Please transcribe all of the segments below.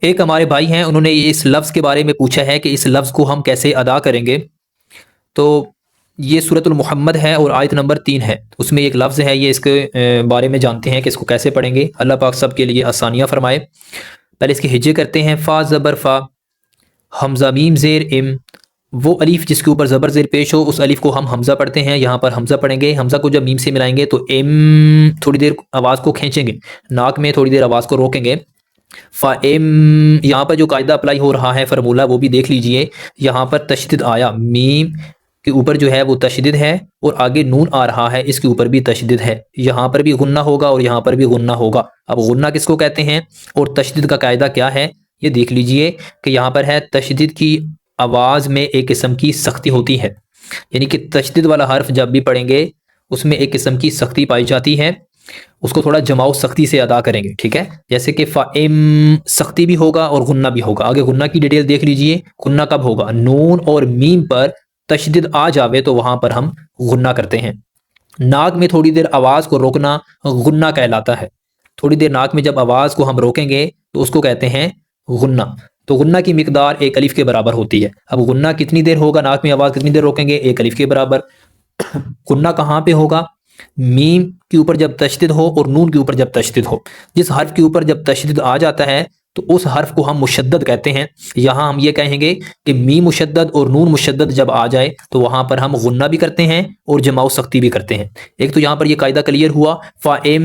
ایک ہمارے بھائی ہیں، انہوں نے اس لفظ کے بارے میں پوچھا ہے کہ اس لفظ کو ہم کیسے ادا کریں گے. تو یہ سورۃ المحمد ہے اور آیت نمبر 3 ہے، اس میں ایک لفظ ہے، یہ اس کے بارے میں جانتے ہیں کہ اس کو کیسے پڑھیں گے. اللہ پاک سب کے لیے آسانیاں فرمائے. پہلے اس کے ہجے کرتے ہیں. فا زبر فا، حمزہ میم زیر ام. وہ الف جس کے اوپر زبر زیر پیش ہو اس الف کو ہم حمزہ پڑھتے ہیں، یہاں پر حمزہ پڑھیں گے. حمزہ کو جب میم سے ملائیں گے تو ایم، تھوڑی دیر آواز کو کھینچیں گے، ناک میں تھوڑی دیر آواز کو روکیں گے. فا ایم، یہاں پر جو قاعدہ اپلائی ہو رہا ہے فارمولہ وہ بھی دیکھ لیجئے. یہاں پر تشدد آیا، میم کے اوپر جو ہے وہ تشدد ہے، اور آگے نون آ رہا ہے اس کے اوپر بھی تشدد ہے. یہاں پر بھی غنہ ہوگا اور یہاں پر بھی غنہ ہوگا. اب غنہ کس کو کہتے ہیں اور تشدد کا قاعدہ کیا ہے یہ دیکھ لیجئے کہ یہاں پر ہے تشدد کی آواز میں ایک قسم کی سختی ہوتی ہے، یعنی کہ تشدد والا حرف جب بھی پڑھیں گے اس میں ایک قسم کی سختی پائی جاتی ہے. اس کو تھوڑا جماؤ سختی سے ادا کریں گے، ٹھیک ہے. جیسے کہ فائم، سختی بھی ہوگا اور غنہ بھی ہوگا. آگے غنہ کی ڈیٹیل دیکھ لیجئے. غنہ کب ہوگا؟ نون اور میم پر تشدد آ جاوے تو وہاں پر ہم غنہ کرتے ہیں. ناک میں تھوڑی دیر آواز کو روکنا غنہ کہلاتا ہے. تھوڑی دیر ناک میں جب آواز کو ہم روکیں گے تو اس کو کہتے ہیں غنہ. تو غنہ کی مقدار ایک الف کے برابر ہوتی ہے. اب غنہ کتنی دیر ہوگا، ناک میں آواز کتنی دیر روکیں گے؟ ایک الف کے برابر. غنہ کہاں پہ ہوگا؟ میم کے اوپر جب تشدد ہو اور نون کے اوپر جب تشدد ہو. جس حرف کے اوپر جب تشدد آ جاتا ہے تو اس حرف کو ہم مشدد کہتے ہیں. یہاں ہم یہ کہیں گے کہ میم مشدد اور نون مشدد جب آ جائے تو وہاں پر ہم غنہ بھی کرتے ہیں اور جماؤ سختی بھی کرتے ہیں. ایک تو یہاں پر یہ قاعدہ کلیئر ہوا. فائم،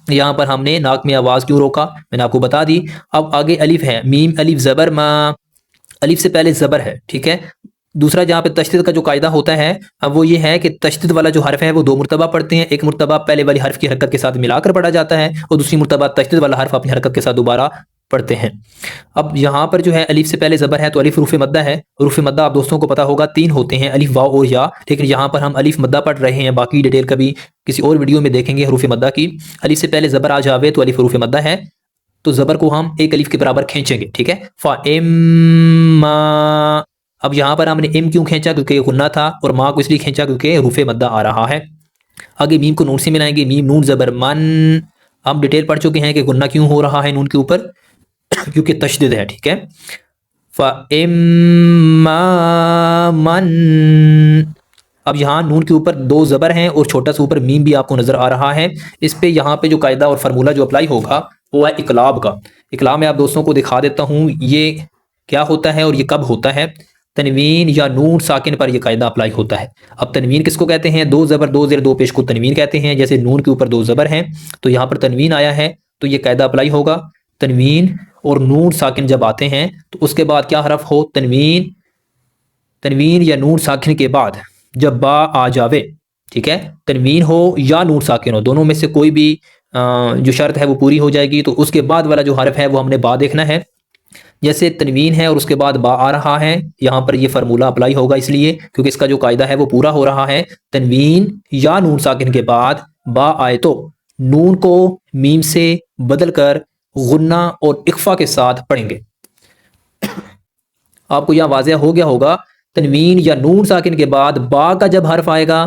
یہاں پر ہم نے ناک میں آواز کیوں روکا میں نے آپ کو بتا دی. اب آگے الف ہے، میم الف زبر ما، الف سے پہلے زبر ہے، ٹھیک ہے. دوسرا جہاں پہ تشدد کا جو قاعدہ ہوتا ہے اب وہ یہ ہے کہ تشدد والا جو حرف ہے وہ 2 مرتبہ پڑھتے ہیں. ایک مرتبہ پہلے والی حرف کی حرکت کے ساتھ ملا کر پڑھا جاتا ہے اور دوسری مرتبہ تشدد والا حرف اپنی حرکت کے ساتھ دوبارہ پڑھتے ہیں. اب یہاں پر جو ہے الف سے پہلے زبر ہے تو الف حروف مدہ ہے. حروف مدہ آپ دوستوں کو پتا ہوگا 3 ہوتے ہیں، الف واو اور یا. لیکن یہاں پر ہم الف مدہ پڑھ رہے ہیں، باقی ڈیٹیل کبھی کسی اور ویڈیو میں دیکھیں گے حروف مدہ کی. الف سے پہلے زبر آ جاوے تو الف حروف مدہ ہے، تو زبر کو ہم ایک الف کے برابر کھینچیں گے، ٹھیک ہے. فا ام، اب یہاں پر ہم نے ام کیوں کھینچا؟ کیونکہ یہ غنہ تھا، اور ماں کو اس لیے کھینچا کیونکہ حروف مدہ آ رہا ہے. آگے میم کو نون سے ملائیں گے، میم نون زبر من. ہم ڈیٹیل پڑھ چکے ہیں کہ غنہ کیوں ہو رہا ہے نون کے اوپر، کیونکہ تشدد ہے، ٹھیک ہے. فَإِمَّا مَن، اب یہاں نون کے اوپر 2 زبر ہیں اور چھوٹا سا اوپر میم بھی آپ کو نظر آ رہا ہے. اس پہ یہاں پہ جو قاعدہ اور فارمولہ جو اپلائی ہوگا وہ ہے اقلاب کا. اقلاب میں آپ دوستوں کو دکھا دیتا ہوں یہ کیا ہوتا ہے اور یہ کب ہوتا ہے. تنوین یا نون ساکن پر یہ قاعدہ اپلائی ہوتا ہے. اب تنوین کس کو کہتے ہیں؟ 2 زبر 2 زیر 2 پیش کو تنوین کہتے ہیں. جیسے نون کے اوپر 2 زبر ہیں تو یہاں پر تنوین آیا ہے تو یہ قاعدہ اپلائی ہوگا. تنوین اور نون ساکن جب آتے ہیں تو اس کے بعد کیا حرف ہو؟ تنوین. تنوین یا نون ساکن کے بعد جب با آ جاوے، ٹھیک ہے، تنوین ہو یا نون ساکن ہو، دونوں میں سے کوئی بھی جو شرط ہے وہ پوری ہو جائے گی. تو اس کے بعد والا جو حرف ہے وہ ہم نے با دیکھنا ہے. جیسے تنوین ہے اور اس کے بعد با آ رہا ہے، یہاں پر یہ فارمولہ اپلائی ہوگا اس لیے کیونکہ اس کا جو قاعدہ ہے وہ پورا ہو رہا ہے. تنوین یا نون ساکن کے بعد با آئے تو نون کو میم سے بدل کر غنہ اور اخفا کے ساتھ پڑھیں گے. آپ کو یہاں واضح ہو گیا ہوگا. تنوین یا نون ساکن کے بعد با کا جب حرف آئے گا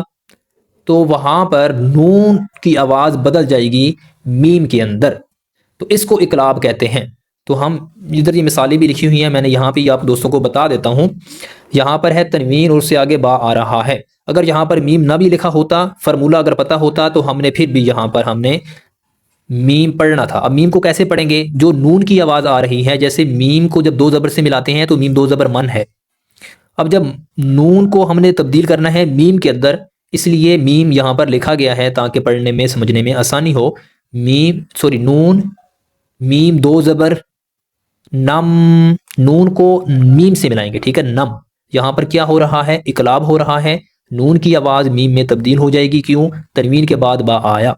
تو وہاں پر نون کی آواز بدل جائے گی میم کے اندر، تو اس کو اقلاب کہتے ہیں. تو ہم ادھر یہ مثالیں بھی لکھی ہوئی ہیں، میں نے یہاں پہ آپ دوستوں کو بتا دیتا ہوں. یہاں پر ہے تنوین اور اس سے آگے با آ رہا ہے. اگر یہاں پر میم نہ بھی لکھا ہوتا، فارمولہ اگر پتا ہوتا تو ہم نے پھر بھی یہاں پر ہم نے میم پڑھنا تھا. اب میم کو کیسے پڑھیں گے؟ جو نون کی آواز آ رہی ہے، جیسے میم کو جب 2 زبر سے ملاتے ہیں تو میم 2 زبر من ہے. اب جب نون کو ہم نے تبدیل کرنا ہے میم کے اندر، اس لیے میم یہاں پر لکھا گیا ہے تاکہ پڑھنے میں سمجھنے میں آسانی ہو. نون میم 2 زبر نم، نون کو میم سے ملائیں گے، ٹھیک ہے، نم. یہاں پر کیا ہو رہا ہے؟ اقلاب ہو رہا ہے. نون کی آواز میم میں تبدیل ہو جائے گی. کیوں؟ تنوین کے بعد با آیا.